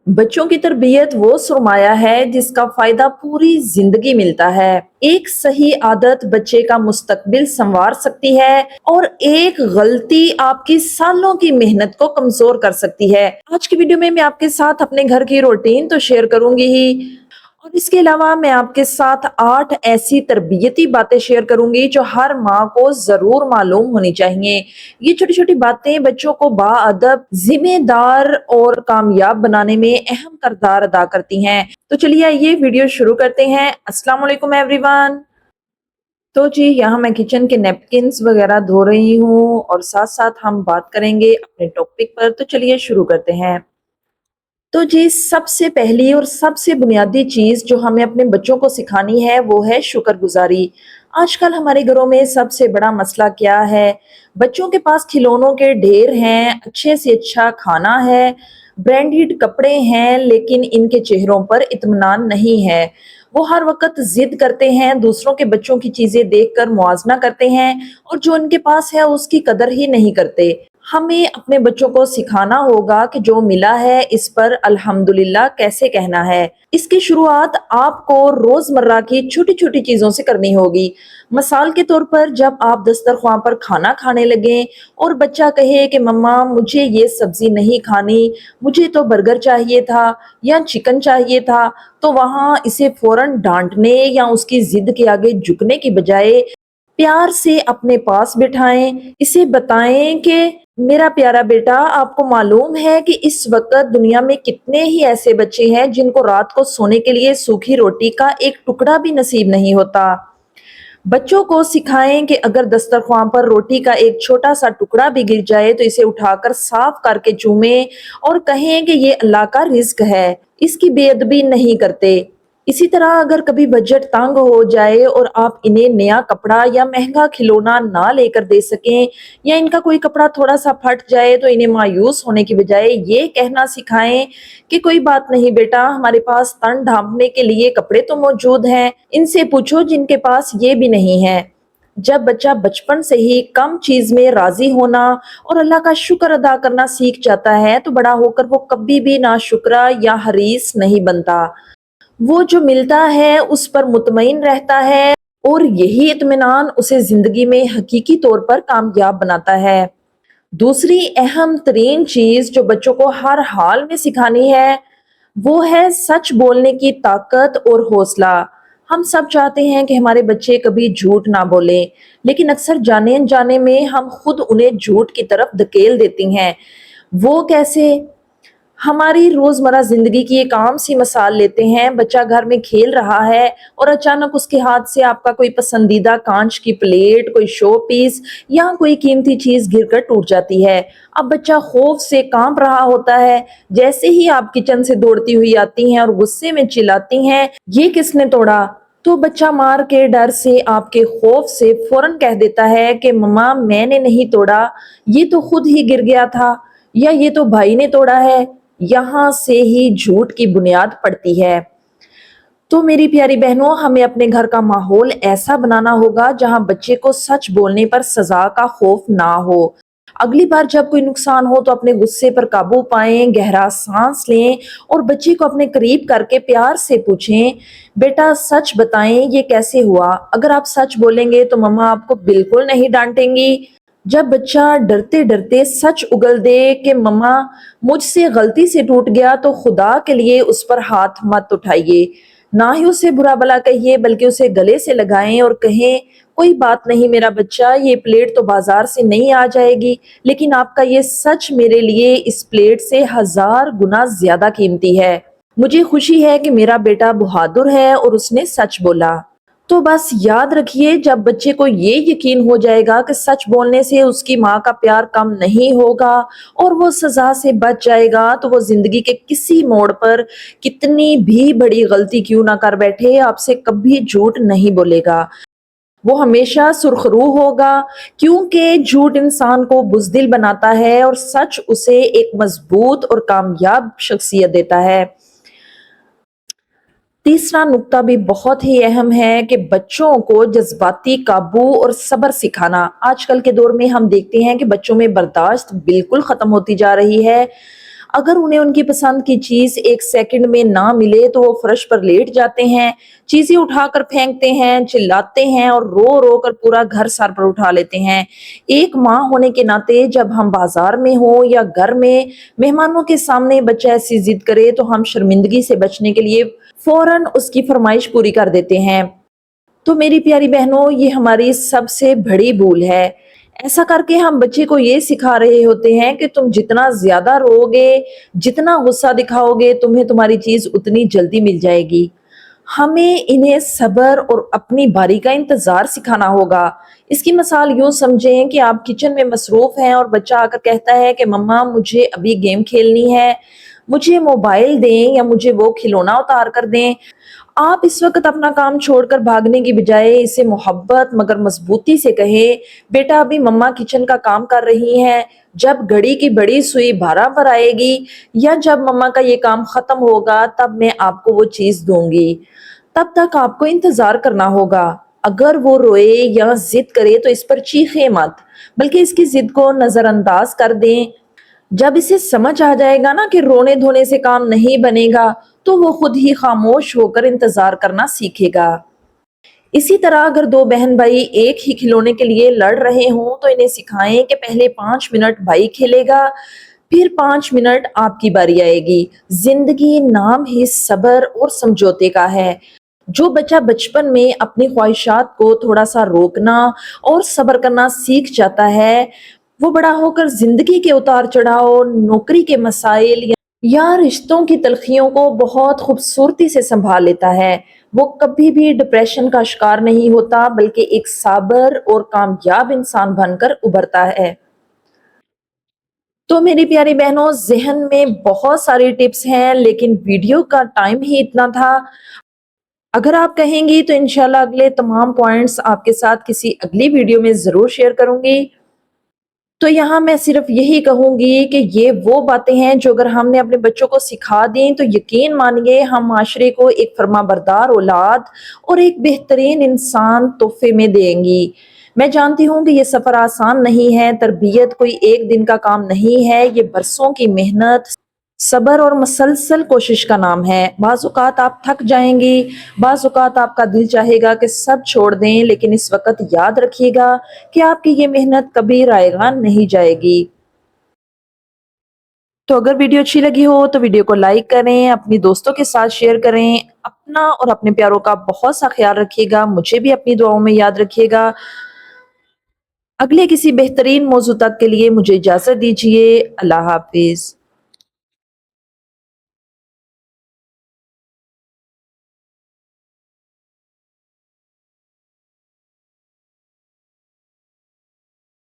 बच्चों की तरबियत वो सरमाया है जिसका फायदा पूरी जिंदगी मिलता है। एक सही आदत बच्चे का मुस्तकबिल संवार सकती है और एक गलती आपकी सालों की मेहनत को कमजोर कर सकती है। आज की वीडियो में मैं आपके साथ अपने घर की रूटीन तो शेयर करूंगी ही, और इसके अलावा मैं आपके साथ 8 ऐसी तरबियती बातें शेयर करूंगी जो हर माँ को जरूर मालूम होनी चाहिए। ये छोटी छोटी बातें बच्चों को बाअदब, जिम्मेदार और कामयाब बनाने में अहम किरदार अदा करती हैं। तो चलिए ये वीडियो शुरू करते हैं। अस्सलाम वालेकुम एवरीवन। तो जी यहाँ मैं किचन के नैपकिन्स वगैरह धो रही हूँ और साथ साथ हम बात करेंगे अपने टॉपिक पर। तो चलिए शुरू करते हैं। तो जी सबसे पहली और सबसे बुनियादी चीज जो हमें अपने बच्चों को सिखानी है वो है शुक्रगुजारी। आजकल हमारे घरों में सबसे बड़ा मसला क्या है? बच्चों के पास खिलौनों के ढेर हैं, अच्छे से अच्छा खाना है, ब्रांडेड कपड़े हैं, लेकिन इनके चेहरों पर इत्मीनान नहीं है। वो हर वक्त जिद करते हैं, दूसरों के बच्चों की चीजें देखकर मुआवजा करते हैं और जो उनके पास है उसकी कदर ही नहीं करते। हमें अपने बच्चों को सिखाना होगा कि जो मिला है इस पर अल्हम्दुलिल्लाह कैसे कहना है। इसकी शुरुआत आपको रोजमर्रा की छोटी छोटी चीजों से करनी होगी। मिसाल के तौर पर जब आप दस्तरख्वां पर खाना खाने लगे और बच्चा कहे कि मम्मा मुझे ये सब्जी नहीं खानी, मुझे तो बर्गर चाहिए था या चिकन चाहिए था, तो वहां इसे फौरन डांटने या उसकी जिद के आगे झुकने की बजाय प्यार से अपने पास बिठाएं। इसे बताएं कि मेरा प्यारा बेटा, आपको मालूम है कि इस वक्त दुनिया में कितने ही ऐसे बच्चे हैं जिनको रात को सोने के लिए सूखी रोटी का एक टुकड़ा भी नसीब नहीं होता। बच्चों को सिखाएं कि अगर दस्तरख्वां पर रोटी का एक छोटा सा टुकड़ा भी गिर जाए तो इसे उठाकर साफ करके चूमें और कहें कि ये अल्लाह का रिज्क है, इसकी बेअदबी नहीं करते। इसी तरह अगर कभी बजट तंग हो जाए और आप इन्हें नया कपड़ा या महंगा खिलौना ना लेकर दे सकें, या इनका कोई कपड़ा थोड़ा सा फट जाए तो इन्हें मायूस होने की बजाय ये कहना सिखाएं कि कोई बात नहीं बेटा, हमारे पास तन ढांपने के लिए कपड़े तो मौजूद हैं, इनसे पूछो जिनके पास ये भी नहीं है। जब बच्चा बचपन से ही कम चीज में राजी होना और अल्लाह का शुक्र अदा करना सीख जाता है तो बड़ा होकर वो कभी भी नाशुक्रा या हरीस नहीं बनता। वो जो मिलता है उस पर मुतमईन रहता है और यही इत्मीनान उसे जिंदगी में हकीकी तौर पर कामयाब बनाता है। दूसरी अहम तरीन चीज जो बच्चों को हर हाल में सिखानी है वो है सच बोलने की ताकत और हौसला। हम सब चाहते हैं कि हमारे बच्चे कभी झूठ ना बोलें, लेकिन अक्सर जाने अनजाने में हम खुद उन्हें झूठ की तरफ धकेल देती हैं। वो कैसे? हमारी रोजमर्रा जिंदगी की एक आम सी मिसाल लेते हैं। बच्चा घर में खेल रहा है और अचानक उसके हाथ से आपका कोई पसंदीदा कांच की प्लेट, कोई शो पीस या कोई कीमती चीज गिरकर टूट जाती है। अब बच्चा खौफ से कांप रहा होता है। जैसे ही आप किचन से दौड़ती हुई आती हैं और गुस्से में चिल्लाती हैं, ये किसने तोड़ा? तो बच्चा मार के डर से, आपके खौफ से फौरन कह देता है कि मम्मा मैंने नहीं तोड़ा, ये तो खुद ही गिर गया था, या ये तो भाई ने तोड़ा है। यहाँ से ही झूठ की बुनियाद पड़ती है। तो मेरी प्यारी बहनों, हमें अपने घर का माहौल ऐसा बनाना होगा जहां बच्चे को सच बोलने पर सजा का खौफ ना हो। अगली बार जब कोई नुकसान हो तो अपने गुस्से पर काबू पाएं, गहरा सांस लें और बच्चे को अपने करीब करके प्यार से पूछें, बेटा सच बताएं ये कैसे हुआ? अगर आप सच बोलेंगे तो मम्मा आपको बिल्कुल नहीं डांटेंगी। जब बच्चा डरते डरते सच उगल दे कि मम्मा मुझसे गलती से टूट गया, तो खुदा के लिए उस पर हाथ मत उठाइए। ना ही उसे बुरा भला कहिए, बल्कि उसे गले से लगाएं और कहें, कोई बात नहीं मेरा बच्चा, ये प्लेट तो बाजार से नहीं आ जाएगी, लेकिन आपका ये सच मेरे लिए इस प्लेट से 1000 गुना ज्यादा कीमती है। मुझे खुशी है कि मेरा बेटा बहादुर है और उसने सच बोला। तो बस याद रखिए, जब बच्चे को ये यकीन हो जाएगा कि सच बोलने से उसकी माँ का प्यार कम नहीं होगा और वो सजा से बच जाएगा, तो वो जिंदगी के किसी मोड़ पर कितनी भी बड़ी गलती क्यों ना कर बैठे, आपसे कभी झूठ नहीं बोलेगा। वो हमेशा सुरखरू होगा, क्योंकि झूठ इंसान को बुज़दिल बनाता है और सच उसे एक मजबूत और कामयाब शख्सियत देता है। तीसरा नुक्ता भी बहुत ही अहम है कि बच्चों को जज्बाती काबू और सब्र सिखाना। आजकल के दौर में हम देखते हैं कि बच्चों में बर्दाश्त बिल्कुल खत्म होती जा रही है। اگر انہیں ان کی پسند کی چیز ایک سیکنڈ میں نہ ملے تو وہ فرش پر لیٹ جاتے ہیں، چیزیں اٹھا کر پھینکتے ہیں، چلاتے ہیں اور رو رو کر پورا گھر سر پر اٹھا لیتے ہیں۔ ایک ماں ہونے کے ناطے جب ہم بازار میں ہو یا گھر میں مہمانوں کے سامنے بچہ ایسی ضد کرے تو ہم شرمندگی سے بچنے کے لیے فوراً اس کی فرمائش پوری کر دیتے ہیں۔ تو میری پیاری بہنوں، یہ ہماری سب سے بڑی بھول ہے۔ ایسا کر کے ہم بچے کو یہ سکھا رہے ہوتے ہیں کہ تم جتنا زیادہ رو گے، جتنا غصہ دکھاؤ گے، تمہیں تمہاری چیز اتنی جلدی مل جائے گی۔ ہمیں انہیں صبر اور اپنی باری کا انتظار سکھانا ہوگا۔ اس کی مثال یوں سمجھیں کہ آپ کچن میں مصروف ہیں اور بچہ آ کر کہتا ہے کہ مما مجھے ابھی گیم کھیلنی ہے، مجھے موبائل دیں یا مجھے وہ کھلونا اتار کر دیں۔ آپ اس وقت اپنا کام چھوڑ کر بھاگنے کی بجائے اسے محبت مگر مضبوطی سے کہیں، بیٹا ابھی مما کچن کا کام کر رہی ہیں، جب گھڑی کی بڑی سوئی 12 پر آئے گی یا جب مما کا یہ کام ختم ہوگا تب میں آپ کو وہ چیز دوں گی۔ تب تک آپ کو انتظار کرنا ہوگا۔ اگر وہ روئے یا ضد کرے تو اس پر چیخیں مت، بلکہ اس کی ضد کو نظر انداز کر دیں۔ جب اسے سمجھ آ جائے گا نا کہ رونے دھونے سے کام نہیں بنے گا تو وہ خود ہی خاموش ہو کر انتظار کرنا سیکھے گا۔ اسی طرح اگر دو بہن بھائی ایک ہی کھلونے کے لیے لڑ رہے ہوں تو انہیں سکھائیں کہ پہلے 5 منٹ بھائی کھیلے گا، پھر 5 منٹ آپ کی باری آئے گی۔ زندگی نام ہی صبر اور سمجھوتے کا ہے۔ جو بچہ بچپن میں اپنی خواہشات کو تھوڑا سا روکنا اور صبر کرنا سیکھ جاتا ہے، وہ بڑا ہو کر زندگی کے اتار چڑھاؤ، نوکری کے مسائل یا رشتوں کی تلخیوں کو بہت خوبصورتی سے سنبھال لیتا ہے۔ وہ کبھی بھی ڈپریشن کا شکار نہیں ہوتا بلکہ ایک صابر اور کامیاب انسان بن کر ابھرتا ہے۔ تو میری پیاری بہنوں، ذہن میں بہت ساری ٹپس ہیں لیکن ویڈیو کا ٹائم ہی اتنا تھا۔ اگر آپ کہیں گی تو انشاءاللہ اگلے تمام پوائنٹس آپ کے ساتھ کسی اگلی ویڈیو میں ضرور شیئر کروں گی۔ تو یہاں میں صرف یہی کہوں گی کہ یہ وہ باتیں ہیں جو اگر ہم نے اپنے بچوں کو سکھا دیں تو یقین مانیے ہم معاشرے کو ایک فرمانبردار اولاد اور ایک بہترین انسان تحفے میں دیں گی۔ میں جانتی ہوں کہ یہ سفر آسان نہیں ہے، تربیت کوئی ایک دن کا کام نہیں ہے، یہ برسوں کی محنت، صبر اور مسلسل کوشش کا نام ہے۔ بعض اوقات آپ تھک جائیں گی، بعض اوقات آپ کا دل چاہے گا کہ سب چھوڑ دیں، لیکن اس وقت یاد رکھیے گا کہ آپ کی یہ محنت کبھی رائے گاں نہیں جائے گی۔ تو اگر ویڈیو اچھی لگی ہو تو ویڈیو کو لائک کریں، اپنی دوستوں کے ساتھ شیئر کریں، اپنا اور اپنے پیاروں کا بہت سا خیال رکھیے گا، مجھے بھی اپنی دعاؤں میں یاد رکھیے گا۔ اگلے کسی بہترین موضوع تک کے لیے مجھے اجازت دیجیے۔ اللہ حافظ۔